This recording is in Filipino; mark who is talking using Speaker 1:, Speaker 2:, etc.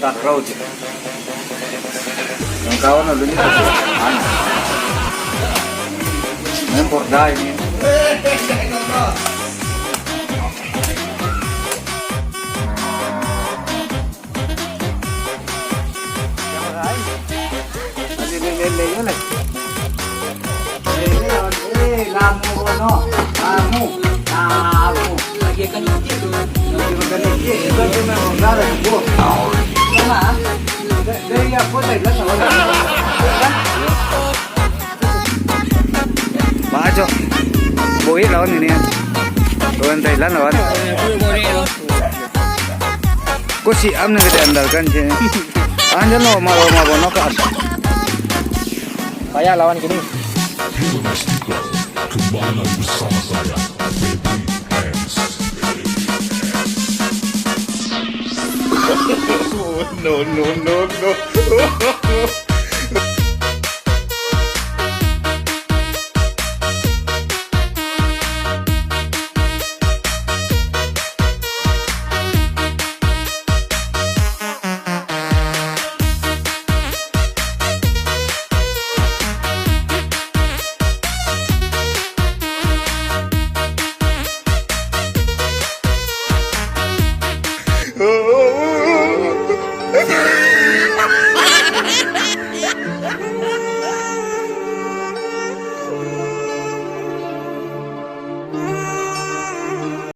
Speaker 1: tak crowd. Yang kawan udah ni kan. Memang dah ini.
Speaker 2: Lagi kan ini tu.
Speaker 1: Bajo. Boleh lawan ini kan. Lawan Thailand lawan. Kau si am nak diandalkan je. Anda no malu no kan.
Speaker 2: Payah lawan gini.
Speaker 3: Kembali bersama saya, Baby Hands.
Speaker 4: No, no, no, no.